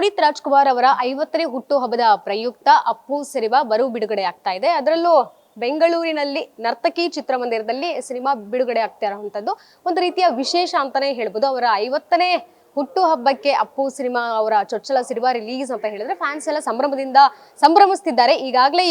ಪುನೀತ್ ರಾಜ್ಕುಮಾರ್ ಅವರ 50ನೇ ಹುಟ್ಟುಹಬ್ಬದ ಪ್ರಯುಕ್ತ ಅಪ್ಪು ಸಿನಿಮಾ ಬರು ಬಿಡುಗಡೆ ಆಗ್ತಾ ಇದೆ. ಅದರಲ್ಲೂ ಬೆಂಗಳೂರಿನಲ್ಲಿ ನರ್ತಕಿ ಚಿತ್ರಮಂದಿರದಲ್ಲಿ ಸಿನಿಮಾ ಬಿಡುಗಡೆ ಆಗ್ತಾ ಇರುವಂತದ್ದು ಒಂದು ರೀತಿಯ ವಿಶೇಷ ಅಂತಾನೆ ಹೇಳ್ಬೋದು. ಅವರ 50ನೇ ಹುಟ್ಟುಹಬ್ಬಕ್ಕೆ ಅಪ್ಪು ಸಿನಿಮಾ ಅವರ ಚೊಚ್ಚಲ ಸಿನಿಮಾ ರಿಲೀಸ್ ಅಂತ ಹೇಳಿದ್ರೆ ಫ್ಯಾನ್ಸ್ ಎಲ್ಲ ಸಂಭ್ರಮದಿಂದ ಸಂಭ್ರಮಿಸ್ತಿದ್ದಾರೆ. ಈಗಾಗಲೇ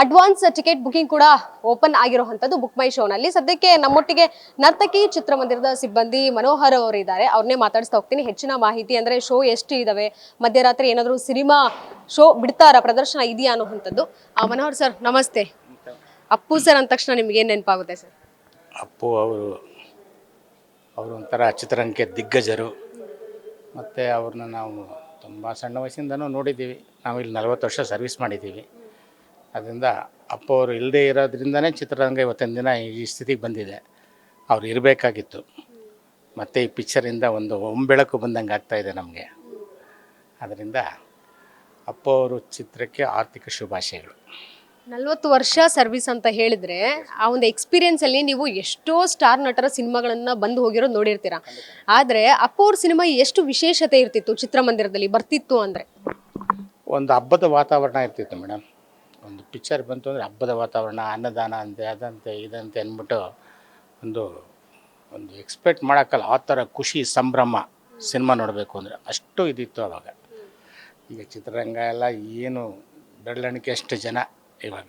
ಅಡ್ವಾನ್ಸ್ ಟಿಕೆಟ್ ಬುಕಿಂಗ್ ಕೂಡ ಓಪನ್ ಆಗಿರುವಂತದ್ದು ಬುಕ್ ಮೈ ಶೋನಲ್ಲಿ. ಸದ್ಯಕ್ಕೆ ನಮ್ಮೊಟ್ಟಿಗೆ ನರ್ತಕಿ ಚಿತ್ರಮಂದಿರದ ಸಿಬ್ಬಂದಿ ಮನೋಹರ್ ಅವರು ಇದ್ದಾರೆ. ಅವ್ರನ್ನೇ ಮಾತಾಡಿಸ್ತಾ ಹೋಗ್ತೀನಿ. ಹೆಚ್ಚಿನ ಮಾಹಿತಿ ಅಂದ್ರೆ ಶೋ ಎಷ್ಟು ಇದಾವೆ, ಮಧ್ಯರಾತ್ರಿ ಏನಾದರೂ ಸಿನಿಮಾ ಶೋ ಬಿಡ್ತಾರ, ಪ್ರದರ್ಶನ ಇದೆಯಾ ಅನ್ನುವಂಥದ್ದು. ಮನೋಹರ್ ಸರ್ ನಮಸ್ತೆ. ಅಪ್ಪು ಸರ್ ಅಂದ ತಕ್ಷಣ ನಿಮ್ಗೆ ಏನ್ ನೆನಪಾಗುತ್ತೆ ಸರ್? ಅಪ್ಪು ಅವರು ಒಂಥರ ಚಿತ್ರರಂಗಕ್ಕೆ ದಿಗ್ಗಜರು. ಮತ್ತು ಅವ್ರನ್ನ ನಾವು ತುಂಬ ಸಣ್ಣ ವಯಸ್ಸಿಂದನೂ ನೋಡಿದ್ದೀವಿ. ನಾವು ಇಲ್ಲಿ 40 ವರ್ಷ ಸರ್ವಿಸ್ ಮಾಡಿದ್ದೀವಿ. ಅದರಿಂದ ಅಪ್ಪು ಅವರು ಇಲ್ಲದೇ ಇರೋದ್ರಿಂದನೇ ಚಿತ್ರರಂಗ ಇವತ್ತಿನ ದಿನ ಈ ಸ್ಥಿತಿಗೆ ಬಂದಿದೆ. ಅವ್ರು ಇರಬೇಕಾಗಿತ್ತು. ಮತ್ತು ಈ ಪಿಕ್ಚರಿಂದ ಒಂದು ಒಂಬೆಳಕು ಬಂದಂಗೆ ಆಗ್ತಾಯಿದೆ ನಮಗೆ. ಅದರಿಂದ ಅಪ್ಪು ಅವರು ಚಿತ್ರಕ್ಕೆ ಆರ್ಥಿಕ ಶುಭಾಶಯಗಳು. 40 ವರ್ಷ ಸರ್ವಿಸ್ ಅಂತ ಹೇಳಿದ್ರೆ ಆ ಒಂದು ಎಕ್ಸ್ಪೀರಿಯನ್ಸ್ ಅಲ್ಲಿ ನೀವು ಎಷ್ಟೋ ಸ್ಟಾರ್ ನಟರ ಸಿನಿಮಾಗಳನ್ನ ಬಂದು ಹೋಗಿರೋದು ನೋಡಿರ್ತೀರಾ. ಆದ್ರೆ ಅಪ್ಪು ಅವ್ರ ಸಿನಿಮಾ ಎಷ್ಟು ವಿಶೇಷತೆ ಇರ್ತಿತ್ತು ಚಿತ್ರಮಂದಿರದಲ್ಲಿ ಬರ್ತಿತ್ತು ಅಂದ್ರೆ? ಒಂದು ಹಬ್ಬದ ವಾತಾವರಣ ಇರ್ತಿತ್ತು ಮೇಡಮ್. ಒಂದು ಪಿಕ್ಚರ್ ಬಂತು ಅಂದರೆ ಹಬ್ಬದ ವಾತಾವರಣ, ಅನ್ನದಾನ ಅಂತೆ, ಅದಂತೆ ಇದಂತೆ ಅಂದ್ಬಿಟ್ಟು ಒಂದು ಎಕ್ಸ್ಪೆಕ್ಟ್ ಮಾಡೋಕ್ಕಲ್ಲ. ಆ ಥರ ಖುಷಿ ಸಂಭ್ರಮ ಸಿನಿಮಾ ನೋಡಬೇಕು ಅಂದರೆ ಅಷ್ಟು ಇದಿತ್ತು ಆವಾಗ. ಈಗ ಚಿತ್ರರಂಗ ಎಲ್ಲ ಏನು ಬೆರಳೆಣಿಕೆ ಅಷ್ಟು ಜನ. ಇವಾಗ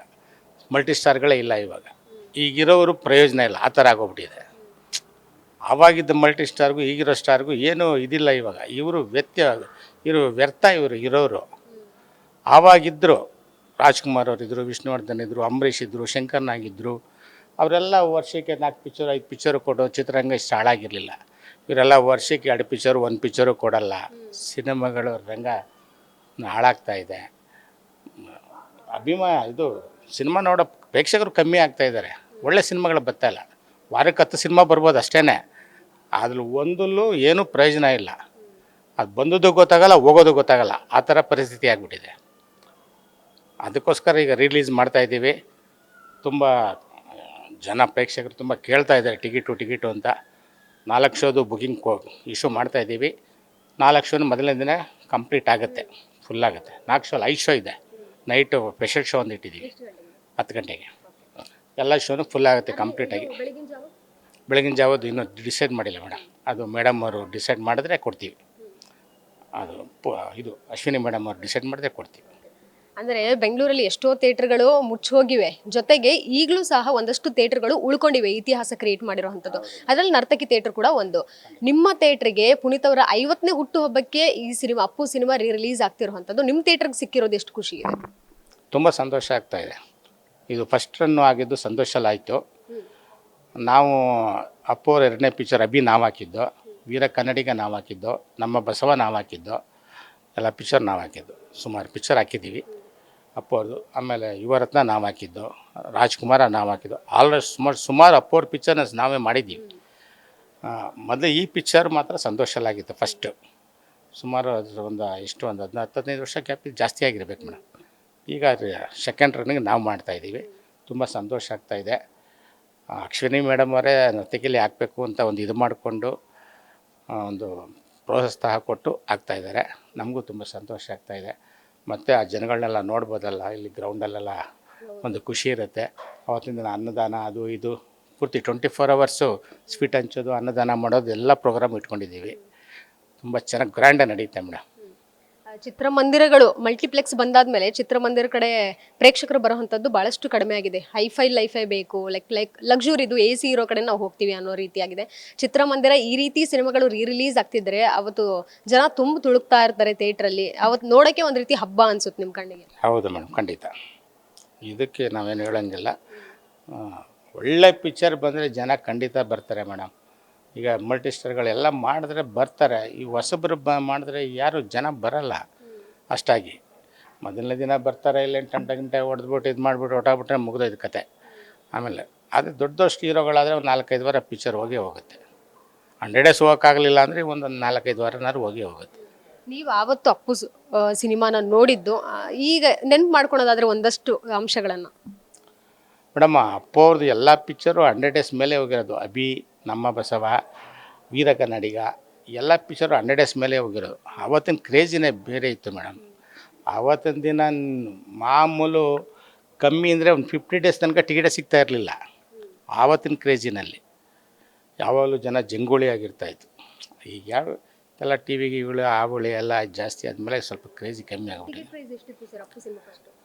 ಮಲ್ಟಿ ಸ್ಟಾರ್ಗಳೇ ಇಲ್ಲ. ಇವಾಗ ಈಗಿರೋರು ಪ್ರಯೋಜನ ಇಲ್ಲ, ಆ ಥರ ಆಗೋಗ್ಬಿಟ್ಟಿದೆ. ಆವಾಗಿದ್ದ ಮಲ್ಟಿ ಸ್ಟಾರ್ಗೂ ಈಗಿರೋ ಸ್ಟಾರ್ಗೂ ಏನೂ ಇದಿಲ್ಲ. ಇವಾಗ ಇವರು ವ್ಯರ್ಥ. ಇವರು ಇರೋರು ಆವಾಗಿದ್ದರು. ರಾಜ್ಕುಮಾರ್ ಅವರಿದ್ದರು, ವಿಷ್ಣುವರ್ಧನ್ ಇದ್ದರು, ಅಂಬರೀಷ್ ಇದ್ದರು, ಶಂಕರ್ನಾಗಿದ್ದರು. ಅವರೆಲ್ಲ ವರ್ಷಕ್ಕೆ 4 ಪಿಕ್ಚರ್ 5 ಪಿಕ್ಚರು ಕೊಡೋ ಚಿತ್ರರಂಗ ಇಷ್ಟು ಹಾಳಾಗಿರಲಿಲ್ಲ. ಇವರೆಲ್ಲ ವರ್ಷಕ್ಕೆ 2 ಪಿಕ್ಚರು 1 ಪಿಕ್ಚರು ಕೊಡಲ್ಲ. ಸಿನಿಮಾಗಳು ರಂಗ ಹಾಳಾಗ್ತಾಯಿದೆ. ಸಿನಿಮಾ ನೋಡೋ ಪ್ರೇಕ್ಷಕರು ಕಮ್ಮಿ ಆಗ್ತಾಯಿದ್ದಾರೆ. ಒಳ್ಳೆ ಸಿನಿಮಾಗಳು ಬರ್ತಾಯಿಲ್ಲ. ವಾರಕ್ಕೆ 10 ಸಿನಿಮಾ ಬರ್ಬೋದು ಅಷ್ಟೇ. ಅದ್ರಲ್ಲಿ ಒಂದಲ್ಲೂ ಏನೂ ಪ್ರಯೋಜನ ಇಲ್ಲ. ಅದು ಬಂದದ್ದು ಗೊತ್ತಾಗಲ್ಲ, ಹೋಗೋದು ಗೊತ್ತಾಗಲ್ಲ. ಆ ಥರ ಪರಿಸ್ಥಿತಿ ಆಗಿಬಿಟ್ಟಿದೆ. ಅದಕ್ಕೋಸ್ಕರ ಈಗ ರಿಲೀಸ್ ಮಾಡ್ತಾಯಿದ್ದೀವಿ. ತುಂಬ ಜನ ಪ್ರೇಕ್ಷಕರು ತುಂಬ ಕೇಳ್ತಾಯಿದ್ದಾರೆ ಟಿಕೆಟು ಅಂತ. 4 ಶೋದು ಬುಕಿಂಗ್ ಇಶ್ಯೂ ಮಾಡ್ತಾಯಿದ್ದೀವಿ. 4 ಶೋನು ಮೊದಲನೇ ದಿನ ಕಂಪ್ಲೀಟ್ ಆಗುತ್ತೆ, ಫುಲ್ಲಾಗುತ್ತೆ. 4 ಶೋ 5 ಶೋ ಇದೆ. ನೈಟು ಸ್ಪೆಷಲ್ ಶೋ ಒಂದು ಇಟ್ಟಿದ್ದೀವಿ 10 ಗಂಟೆಗೆ. ಎಲ್ಲ ಶೋನು ಫುಲ್ ಆಗುತ್ತೆ ಕಂಪ್ಲೀಟಾಗಿ. ಬೆಳಗಿನ ಜಾವದ್ದು ಇನ್ನೂ ಡಿಸೈಡ್ ಮಾಡಿಲ್ಲ ಮೇಡಮ್. ಅದು ಮೇಡಮ್ ಅವರು ಡಿಸೈಡ್ ಮಾಡಿದ್ರೆ ಕೊಡ್ತೀವಿ. ಇದು ಅಶ್ವಿನಿ ಮೇಡಮ್ ಅವರು ಡಿಸೈಡ್ ಮಾಡಿದ್ರೆ ಕೊಡ್ತೀವಿ. ಅಂದರೆ ಬೆಂಗಳೂರಲ್ಲಿ ಎಷ್ಟೋ ಥಿಯೇಟರ್ಗಳು ಮುಚ್ಚೋಗಿವೆ, ಜೊತೆಗೆ ಈಗಲೂ ಸಹ ಒಂದಷ್ಟು ಥಿಯೇಟರ್ಗಳು ಉಳ್ಕೊಂಡಿವೆ ಇತಿಹಾಸ ಕ್ರಿಯೇಟ್ ಮಾಡಿರುವಂಥದ್ದು. ಅದರಲ್ಲಿ ನರ್ತಕಿ ಥಿಯೇಟರ್ ಕೂಡ ಒಂದು. ನಿಮ್ಮ ಥಿಯೇಟರ್ಗೆ ಪುನೀತ್ ಅವರ 50ನೇ ಹುಟ್ಟುಹಬ್ಬಕ್ಕೆ ಈ ಸಿನಿಮಾ ಅಪ್ಪು ಸಿನಿಮಾ ರಿಲೀಸ್ ಆಗ್ತಿರುವಂಥದ್ದು ನಿಮ್ಮ ಥಿಯೇಟರ್ಗೆ ಸಿಕ್ಕಿರೋದು ಎಷ್ಟು ಖುಷಿ ಇದೆ? ತುಂಬ ಸಂತೋಷ ಆಗ್ತಾಯಿದೆ. ಇದು ಫಸ್ಟ್ ರನ್ನು ಆಗಿದ್ದು ಸಂತೋಷಲಾಯಿತು. ನಾವು ಅಪ್ಪು ಅವ್ರ 2ನೇ ಪಿಕ್ಚರ್ ಅಭಿ ನಾವು ಹಾಕಿದ್ದು, ವೀರ ಕನ್ನಡಿಗ ನಾವು ಹಾಕಿದ್ದು, ನಮ್ಮ ಬಸವ ನಾವು ಹಾಕಿದ್ದು, ಎಲ್ಲ ಪಿಕ್ಚರ್ ನಾವು ಹಾಕಿದ್ದು. ಸುಮಾರು ಪಿಕ್ಚರ್ ಹಾಕಿದ್ದೀವಿ ಅಪ್ಪು ಅವ್ರದ್ದು. ಆಮೇಲೆ ಯುವರತ್ನ ನಾವು ಹಾಕಿದ್ದು, ರಾಜ್ಕುಮಾರ ನಾವು ಹಾಕಿದ್ದು. ಆಲ್ರೆಡಿ ಸುಮಾರು ಅಪ್ಪು ಅವ್ರ ಪಿಕ್ಚರ್ನ ನಾವೇ ಮಾಡಿದ್ದೀವಿ. ಮೊದಲು ಈ ಪಿಕ್ಚರ್ ಮಾತ್ರ ಸಂತೋಷಲಾಗಿತ್ತು ಫಸ್ಟು. ಸುಮಾರು ಅದ್ರ ಒಂದು 15 ವರ್ಷ ಗ್ಯಾಪ್ ಜಾಸ್ತಿ ಆಗಿರ್ಬೇಕು ಮೇಡಮ್. ಈಗ ಸೆಕೆಂಡ್ ರನ್ನಿಗೆ ನಾವು ಮಾಡ್ತಾಯಿದ್ದೀವಿ. ತುಂಬ ಸಂತೋಷ ಆಗ್ತಾಯಿದೆ. ಅಶ್ವಿನಿ ಮೇಡಮ್ ಅವರೇ ನರ್ತಕಿಲಿ ಹಾಕಬೇಕು ಅಂತ ಒಂದು ಇದು ಮಾಡಿಕೊಂಡು ಒಂದು ಪ್ರೋತ್ಸಾಹ ಕೊಟ್ಟು ಆಗ್ತಾಯಿದ್ದಾರೆ. ನಮಗೂ ತುಂಬ ಸಂತೋಷ ಆಗ್ತಾಯಿದೆ. ಮತ್ತು ಆ ಜನಗಳನ್ನೆಲ್ಲ ನೋಡ್ಬೋದಲ್ಲ, ಇಲ್ಲಿ ಗ್ರೌಂಡಲ್ಲೆಲ್ಲ ಒಂದು ಖುಷಿ ಇರುತ್ತೆ. ಆವತ್ತಿನ ದಿನ ಅನ್ನದಾನ ಅದು ಇದು ಪೂರ್ತಿ 24 ಅವರ್ಸು ಸ್ವೀಟ್ ಹಂಚೋದು, ಅನ್ನದಾನ ಮಾಡೋದು ಎಲ್ಲ ಪ್ರೋಗ್ರಾಮ್ ಇಟ್ಕೊಂಡಿದ್ದೀವಿ. ತುಂಬ ಚೆನ್ನಾಗಿ ಗ್ರ್ಯಾಂಡಾಗಿ ನಡೆಯುತ್ತೆ ಮೇಡಮ್. ಚಿತ್ರಮಂದಿರಗಳು ಮಲ್ಟಿಪ್ಲೆಕ್ಸ್ ಬಂದಾದ್ಮೇಲೆ ಚಿತ್ರಮಂದಿರ ಕಡೆ ಪ್ರೇಕ್ಷಕರು ಬರುವಂಥದ್ದು ಭಾಳಷ್ಟು ಕಡಿಮೆ ಆಗಿದೆ. ಲೈಫೈ ಬೇಕು, ಲೈಕ್ ಲಕ್ಸುರಿದು AC ಇರೋ ಕಡೆ ನಾವು ಹೋಗ್ತೀವಿ ಅನ್ನೋ ರೀತಿಯಾಗಿದೆ. ಚಿತ್ರಮಂದಿರ ಈ ರೀತಿ ಸಿನಿಮಾಗಳು ರಿಲೀಸ್ ಆಗ್ತಿದ್ರೆ ಅವತ್ತು ಜನ ತುಂಬ ತುಳುಕ್ತಾ ಇರ್ತಾರೆ ಥಿಯೇಟ್ರಲ್ಲಿ. ಅವತ್ತು ನೋಡೋಕ್ಕೆ ಒಂದು ರೀತಿ ಹಬ್ಬ ಅನ್ಸುತ್ತೆ ನಿಮ್ಮ ಕಣ್ಣಿಗೆ. ಹೌದು ಮೇಡಮ್, ಖಂಡಿತ. ಇದಕ್ಕೆ ನಾವೇನು ಹೇಳೋಂಗಿಲ್ಲ. ಒಳ್ಳೆ ಪಿಕ್ಚರ್ ಬಂದರೆ ಜನ ಖಂಡಿತ ಬರ್ತಾರೆ ಮೇಡಮ್. ಈಗ ಮಲ್ಟಿ ಸ್ಟಾರ್ಗಳೆಲ್ಲ ಮಾಡಿದ್ರೆ ಬರ್ತಾರೆ. ಈ ಹೊಸಬ್ರು ಮಾಡಿದ್ರೆ ಯಾರು ಜನ ಬರಲ್ಲ ಅಷ್ಟಾಗಿ. ಮೊದಲನೇ ದಿನ ಬರ್ತಾರೆ, ಇಲ್ಲ 8 ಗಂಟೆ ಹೊಡೆದ್ಬಿಟ್ಟು ಇದು ಮಾಡಿಬಿಟ್ಟು ಹೊಟ್ಟಾಗ್ಬಿಟ್ರೆ ಮುಗಿದೋಯ್ತು ಕತೆ. ಆಮೇಲೆ ಅದೇ ದೊಡ್ಡದಷ್ಟು ಹೀರೋಗಳಾದರೆ ಒಂದು 4-5 ವಾರ ಪಿಕ್ಚರ್ ಹೋಗುತ್ತೆ. 100 ಡೇಸ್ ಹೋಗೋಕ್ಕಾಗಲಿಲ್ಲ ಅಂದರೆ ಒಂದು 4-5 ವಾರನಾದ್ರು ಹೋಗುತ್ತೆ. ನೀವು ಆವತ್ತು ಅಪ್ಪು ಸಿನಿಮಾನ ನೋಡಿದ್ದು, ಈಗ ನೆನ್ಪು ಮಾಡ್ಕೊಳೋದಾದರೆ ಒಂದಷ್ಟು ಅಂಶಗಳನ್ನು ಮೇಡಮ್. ಅಪ್ಪು ಅವ್ರದ್ದು ಎಲ್ಲ ಪಿಕ್ಚರು 100 ಡೇಸ್ ಮೇಲೆ ಹೋಗಿರೋದು. ಅಭಿ, ನಮ್ಮ ಬಸವ, ವೀರ ಕನ್ನಡಿಗ ಎಲ್ಲ ಪಿಕ್ಚರು 100 ಡೇಸ್ ಮೇಲೆ ಹೋಗಿರೋದು. ಆವತ್ತಿನ ಕ್ರೇಜಿನೇ ಬೇರೆ ಇತ್ತು ಮೇಡಮ್. ಆವತ್ತಿನ ದಿನ ಮಾಮೂಲು ಕಮ್ಮಿ ಅಂದರೆ ಒಂದು 50 ಡೇಸ್ ತನಕ ಟಿಕೆಟೇ ಸಿಗ್ತಾ ಇರಲಿಲ್ಲ. ಆವತ್ತಿನ ಕ್ರೇಜಿನಲ್ಲಿ ಯಾವಾಗಲೂ ಜನ ಜಂಗುಳಿ ಆಗಿರ್ತಾಯಿತ್ತು. ಈಗ ಯಾವ ಎಲ್ಲ ಟಿ ವಿಗೆ ಇವಳು ಆವಳಿ ಎಲ್ಲ ಜಾಸ್ತಿ ಆದಮೇಲೆ ಸ್ವಲ್ಪ ಕ್ರೇಜಿ ಕಮ್ಮಿ ಆಗ್ಬಿಟ್ಟಿದೆ.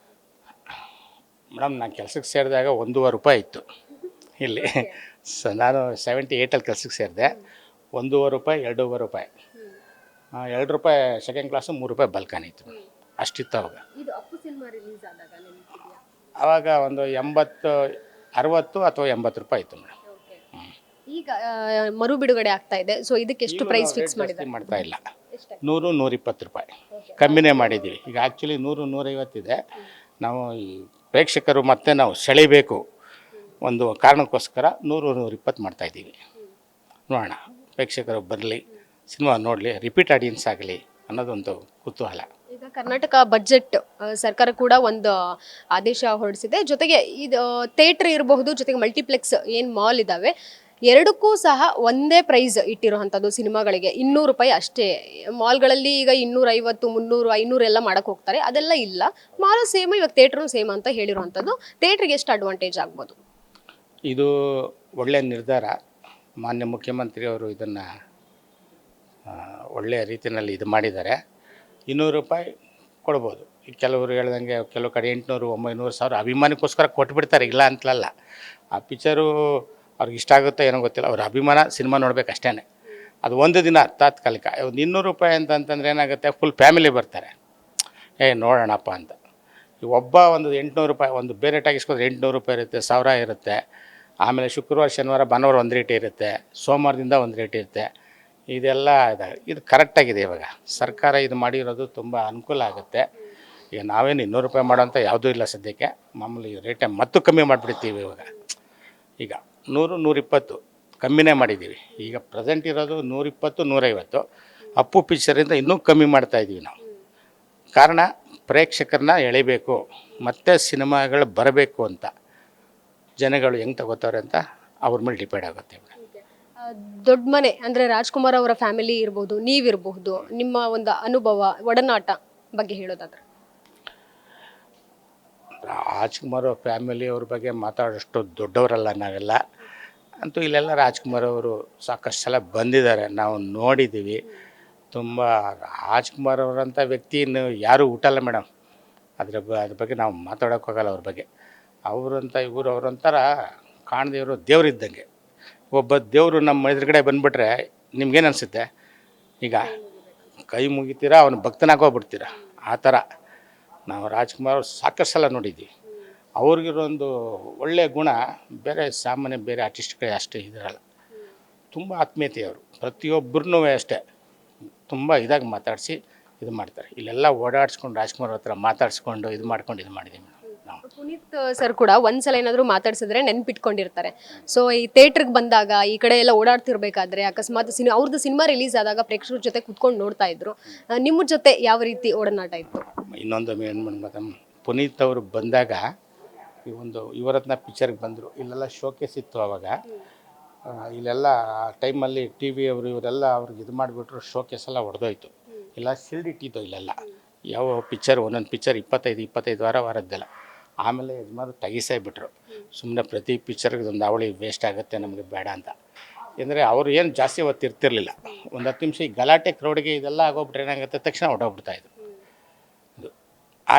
ಮೇಡಮ್ ನಾನು ಕೆಲಸಕ್ಕೆ ಸೇರಿದಾಗ ₹1.5 ಇತ್ತು ಇಲ್ಲಿ. ನಾನು 78ಅಲ್ಲಿ ಕೆಲಸಕ್ಕೆ ಸೇರಿದೆ. ₹1.5 ₹2.5 ₹2 ಸೆಕೆಂಡ್ ಕ್ಲಾಸು, ₹3 ಬಾಲ್ಕನಿ ಇತ್ತು. ಅಷ್ಟಿತ್ತು ಅವಾಗ. ಆವಾಗ ಒಂದು 80, 60 ಅಥವಾ ₹80 ಇತ್ತು ಮೇಡಮ್. ಈಗ ಮರು ಬಿಡುಗಡೆ ಆಗ್ತಾ ಇದೆ. ಸೊ ಇದಕ್ಕೆ ಎಷ್ಟು ಪ್ರೈಸ್ ಫಿಕ್ಸ್ ಮಾಡಿದ್ದಾರೆ? ಮಾಡ್ತಾ ಇಲ್ಲ, ₹100, ₹120 ಕಮ್ಮಿನೇ ಮಾಡಿದ್ದೀವಿ. ಈಗ ಆ್ಯಕ್ಚುಲಿ 100, ₹150 ಇದೆ. ನಾವು ಈ ಪ್ರೇಕ್ಷಕರು ಮತ್ತೆ ನಾವು ಸೆಳೆಯಬೇಕು ಒಂದು ಕಾರಣಕ್ಕೋಸ್ಕರ 100, ₹120 ಮಾಡ್ತಾಯಿದ್ದೀವಿ. ನೋಡೋಣ, ಪ್ರೇಕ್ಷಕರು ಬರಲಿ, ಸಿನಿಮಾ ನೋಡಲಿ, ರಿಪೀಟ್ ಆಡಿಯನ್ಸ್ ಆಗಲಿ ಅನ್ನೋದೊಂದು ಕುತೂಹಲ. ಈಗ ಕರ್ನಾಟಕ ಬಜೆಟ್ ಸರ್ಕಾರ ಕೂಡ ಒಂದು ಆದೇಶ ಹೊರಡಿಸಿದೆ. ಜೊತೆಗೆ ಇದು ಥಿಯೇಟರ್ ಇರಬಹುದು, ಜೊತೆಗೆ ಮಲ್ಟಿಪ್ಲೆಕ್ಸ್ ಏನು ಮಾಲ್ ಇದ್ದಾವೆ, ಎರಡಕ್ಕೂ ಸಹ ಒಂದೇ ಪ್ರೈಸ್ ಇಟ್ಟಿರುವಂಥದ್ದು ಸಿನಿಮಾಗಳಿಗೆ ₹200 ಅಷ್ಟೇ. ಮಾಲ್ಗಳಲ್ಲಿ ಈಗ 250, 300, 500 ಎಲ್ಲ ಮಾಡಕ್ಕೆ ಹೋಗ್ತಾರೆ. ಅದೆಲ್ಲ ಇಲ್ಲ, ಮಾಲು ಸೇಮ್, ಇವಾಗ ಥಿಯೇಟ್ರೂ ಸೇಮ್ ಅಂತ ಹೇಳಿರುವಂಥದ್ದು. ಥಿಯೇಟ್ರಿಗೆ ಎಷ್ಟು ಅಡ್ವಾಂಟೇಜ್ ಆಗ್ಬೋದು? ಇದು ಒಳ್ಳೆಯ ನಿರ್ಧಾರ. ಮಾನ್ಯ ಮುಖ್ಯಮಂತ್ರಿಯವರು ಇದನ್ನು ಒಳ್ಳೆಯ ರೀತಿಯಲ್ಲಿ ಇದು ಮಾಡಿದ್ದಾರೆ. ₹200 ಕೊಡ್ಬೋದು. ಈಗ ಕೆಲವರು ಹೇಳ್ದಂಗೆ ಕೆಲವು ಕಡೆ 800, 900, 1000 ಅಭಿಮಾನಕ್ಕೋಸ್ಕರ ಕೊಟ್ಬಿಡ್ತಾರೆ, ಇಲ್ಲ ಅಂತಲಲ್ಲ. ಆ ಪಿಕ್ಚರು ಅವ್ರಿಗೆ ಇಷ್ಟ ಆಗುತ್ತೋ ಏನೋ ಗೊತ್ತಿಲ್ಲ, ಅವ್ರ ಅಭಿಮಾನ ಸಿನಿಮಾ ನೋಡ್ಬೇಕು ಅಷ್ಟೇ. ಅದು ಒಂದು ದಿನ ತಾತ್ಕಾಲಿಕ. ಒಂದು ₹200 ಅಂತಂದರೆ ಏನಾಗುತ್ತೆ, ಫುಲ್ ಫ್ಯಾಮಿಲಿ ಬರ್ತಾರೆ, ನೋಡೋಣಪ್ಪ ಅಂತ. ಈ ಒಬ್ಬ ಒಂದು ₹800, ಒಂದು ಬೇರೆ ಟಾಕಿಸ್ಕೋದ್ರೆ ₹800 ಇರುತ್ತೆ, ₹1000 ಇರುತ್ತೆ. ಆಮೇಲೆ ಶುಕ್ರವಾರ, ಶನಿವಾರ, ಭಾನುವಾರ ಒಂದು ರೇಟ್ ಇರುತ್ತೆ, ಸೋಮವಾರದಿಂದ ಒಂದು ರೇಟ್ ಇರುತ್ತೆ. ಇದೆಲ್ಲ ಇದು ಕರೆಕ್ಟಾಗಿದೆ. ಇವಾಗ ಸರ್ಕಾರ ಇದು ಮಾಡಿರೋದು ತುಂಬ ಅನುಕೂಲ ಆಗುತ್ತೆ. ಈಗ ನಾವೇನು ₹200 ಮಾಡೋಂಥ ಯಾವುದೂ ಇಲ್ಲ ಸದ್ಯಕ್ಕೆ. ಮಾಮೂಲಿ ರೇಟೇ ಮತ್ತು ಕಮ್ಮಿ ಮಾಡಿಬಿಡ್ತೀವಿ. ಈಗ 100, 120 ಕಮ್ಮಿನೇ ಮಾಡಿದ್ದೀವಿ. ಈಗ ಪ್ರೆಸೆಂಟ್ ಇರೋದು 120, 150. ಅಪ್ಪು ಪಿಕ್ಚರಿಂದ ಇನ್ನೂ ಕಮ್ಮಿ ಮಾಡ್ತಾಯಿದ್ದೀವಿ ನಾವು. ಕಾರಣ ಪ್ರೇಕ್ಷಕರನ್ನ ಎಳಿಬೇಕು, ಮತ್ತು ಸಿನಿಮಾಗಳು ಬರಬೇಕು ಅಂತ ಜನಗಳು ಹೆಂಗೆ ತಗೋತಾರೆ ಅಂತ ಅವ್ರ ಮೇಲೆ ಡಿಪೆಂಡ್ ಆಗುತ್ತೆ. ದೊಡ್ಡ ಮನೆ ಅಂದರೆ ರಾಜ್ಕುಮಾರ್ ಅವರ ಫ್ಯಾಮಿಲಿ ಇರ್ಬೋದು, ನೀವಿರಬಹುದು, ನಿಮ್ಮ ಒಂದು ಅನುಭವ, ಒಡನಾಟ ಬಗ್ಗೆ ಹೇಳೋದಾದ್ರೆ? ರಾಜ್ಕುಮಾರ್ ಫ್ಯಾಮಿಲಿ ಅವ್ರ ಬಗ್ಗೆ ಮಾತಾಡೋಷ್ಟು ದೊಡ್ಡವರಲ್ಲ ನಾವೆಲ್ಲ. ಅಂತೂ ಇಲ್ಲೆಲ್ಲ ರಾಜ್ಕುಮಾರ್ ಅವರು ಸಾಕಷ್ಟು ಸಲ ಬಂದಿದ್ದಾರೆ, ನಾವು ನೋಡಿದ್ದೀವಿ. ತುಂಬ ರಾಜ್ಕುಮಾರ್ ಅವರಂಥ ವ್ಯಕ್ತಿ ಇನ್ನು ಯಾರೂ ಹುಟ್ಟಲ್ಲ ಮೇಡಮ್. ಅದ್ರ ಬಗ್ಗೆ ನಾವು ಮಾತಾಡೋಕೆ ಹೋಗಲ್ಲ ಅವ್ರ ಬಗ್ಗೆ. ಅವರಂತ ಇವರು ಅವರೊಂಥರ ಕಾಣದೇವರು ದೇವರಿದ್ದಂಗೆ. ಒಬ್ಬ ದೇವರು ನಮ್ಮ ಎದುರುಗಡೆ ಬಂದುಬಿಟ್ರೆ ನಿಮ್ಗೇನು ಅನಿಸುತ್ತೆ? ಈಗ ಕೈ ಮುಗಿತೀರಾ, ಅವನು ಭಕ್ತನಾಗೋಗ್ಬಿಡ್ತೀರ, ಆ ಥರ. ನಾವು ರಾಜ್ಕುಮಾರ್ ಅವ್ರು ಸಾಕಷ್ಟು ಸಲ ನೋಡಿದ್ವಿ. ಅವ್ರಿಗಿರೋಂದು ಒಳ್ಳೆಯ ಗುಣ ಬೇರೆ ಸಾಮಾನ್ಯ ಬೇರೆ ಆರ್ಟಿಸ್ಟ್ಗಳಿಗೆ ಅಷ್ಟೇ ಇದಿರಲ್ಲ. ತುಂಬ ಆತ್ಮೀಯತೆಯವರು, ಪ್ರತಿಯೊಬ್ಬರನ್ನೂ ಅಷ್ಟೇ ತುಂಬ ಇದಾಗಿ ಮಾತಾಡಿಸಿ ಇದು ಮಾಡ್ತಾರೆ. ಇಲ್ಲೆಲ್ಲ ಓಡಾಡಿಸ್ಕೊಂಡು ರಾಜ್ಕುಮಾರ್ ಹತ್ರ ಮಾತಾಡಿಸ್ಕೊಂಡು ಇದು ಮಾಡಿದ್ದೀವಿ ನಾವು. ಪುನೀತ್ ಸರ್ ಕೂಡ ಒಂದ್ಸಲ ಏನಾದರೂ ಮಾತಾಡ್ಸಿದ್ರೆ ನೆನ್ಪಿಟ್ಕೊಂಡಿರ್ತಾರೆ. ಸೊ ಈ ಥಿಯೇಟ್ರಿಗೆ ಬಂದಾಗ ಈ ಕಡೆ ಎಲ್ಲ ಓಡಾಡ್ತಿರ್ಬೇಕಾದ್ರೆ ಅಕಸ್ಮಾತ್ ಅವ್ರದ್ದು ಸಿನಿಮಾ ರಿಲೀಸ್ ಆದಾಗ ಪ್ರೇಕ್ಷಕರ ಜೊತೆ ಕುತ್ಕೊಂಡು ನೋಡ್ತಾ ಇದ್ರು. ನಿಮ್ಮ ಜೊತೆ ಯಾವ ರೀತಿ ಒಡನಾಟ ಇತ್ತು? ಇನ್ನೊಂದು ಏನು ಮೇಡಮ್, ಪುನೀತ್ ಅವರು ಬಂದಾಗ ಈ ಒಂದು ಯುವರತ್ನ ಪಿಕ್ಚರ್ಗೆ ಬಂದರು. ಇಲ್ಲೆಲ್ಲ ಶೋಕೇಸ್ ಇತ್ತು ಆವಾಗ. ಇಲ್ಲೆಲ್ಲ ಟೈಮಲ್ಲಿ ಟಿ ವಿ ಅವರು ಇವರೆಲ್ಲ ಅವ್ರಿಗೆ ಇದು ಮಾಡಿಬಿಟ್ರು, ಶೋಕೇಸ್ ಎಲ್ಲ ಹೊಡೆದೋಯ್ತು. ಇಲ್ಲ ಸಿಲ್ಡಿಟ್ಟಿತ್ತು ಇಲ್ಲೆಲ್ಲ. ಯಾವ ಪಿಕ್ಚರ್, ಒಂದೊಂದು ಪಿಕ್ಚರ್ 25 ವಾರದ್ದೆಲ್ಲ. ಆಮೇಲೆ ಯಜಮಾನರು ತೆಗಿಸೇ ಬಿಟ್ರು. ಸುಮ್ಮನೆ ಪ್ರತಿ ಪಿಕ್ಚರ್ಗೆ ಒಂದು ಅವಳಿ ವೇಸ್ಟ್ ಆಗುತ್ತೆ, ನಮಗೆ ಬೇಡ ಅಂತ. ಅಂದರೆ ಅವರು ಏನು ಜಾಸ್ತಿ ಹೊತ್ತಿರ್ತಿರ್ಲಿಲ್ಲ. ಒಂದು 10 ನಿಮಿಷ ಈ ಗಲಾಟೆ ಕ್ರೌಡಿಗೆ ಇದೆಲ್ಲ ಆಗೋಗ್ಬಿಟ್ರೆ ಏನಾಗುತ್ತೆ, ತಕ್ಷಣ ಹೊಟ್ಟೋಗ್ಬಿಡ್ತಾಯಿದ್ರು.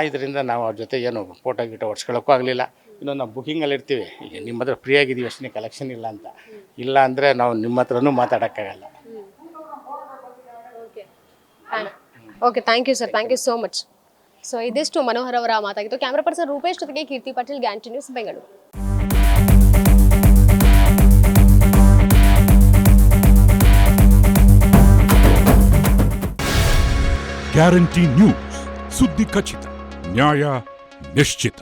ಇದರಿಂದ ನಾವು ಅವ್ರ ಜೊತೆ ಏನು ಫೋಟೋ ಗೀಟೋ ಹೊಡ್ಸ್ಕೊಳ್ಳೋಕ್ಕೂ ಆಗಲಿಲ್ಲ. ಇನ್ನೊಂದು ನಾವು ಬುಕ್ಕಿಂಗಲ್ಲಿ ಇರ್ತೀವಿ, ಈಗ ನಿಮ್ಮ ಹತ್ರ ಫ್ರೀ ಆಗಿದ್ದೀವಿ ಅಷ್ಟೇ, ಕಲೆಕ್ಷನ್ ಇಲ್ಲ ಅಂತ. ಇಲ್ಲ ಅಂದರೆ ನಾವು ನಿಮ್ಮ ಹತ್ರನೂ ಮಾತಾಡೋಕ್ಕಾಗಲ್ಲ. Okay, thank you sir, thank you so much. So ಇದಿಷ್ಟು ಮನೋಹರ್ ಅವರ ಮಾತಾಗಿತ್ತು. ಕ್ಯಾಮ್ರಾ ಪರ್ಸನ್ ರೂಪೇಶ್ ಜೊತೆಗೆ Keerthi Patil, guarantee news, Bengaluru. Guarantee news, ಸುದ್ದಿ ಖಚಿತ, ನ್ಯಾಯ ನಿಶ್ಚಿತ.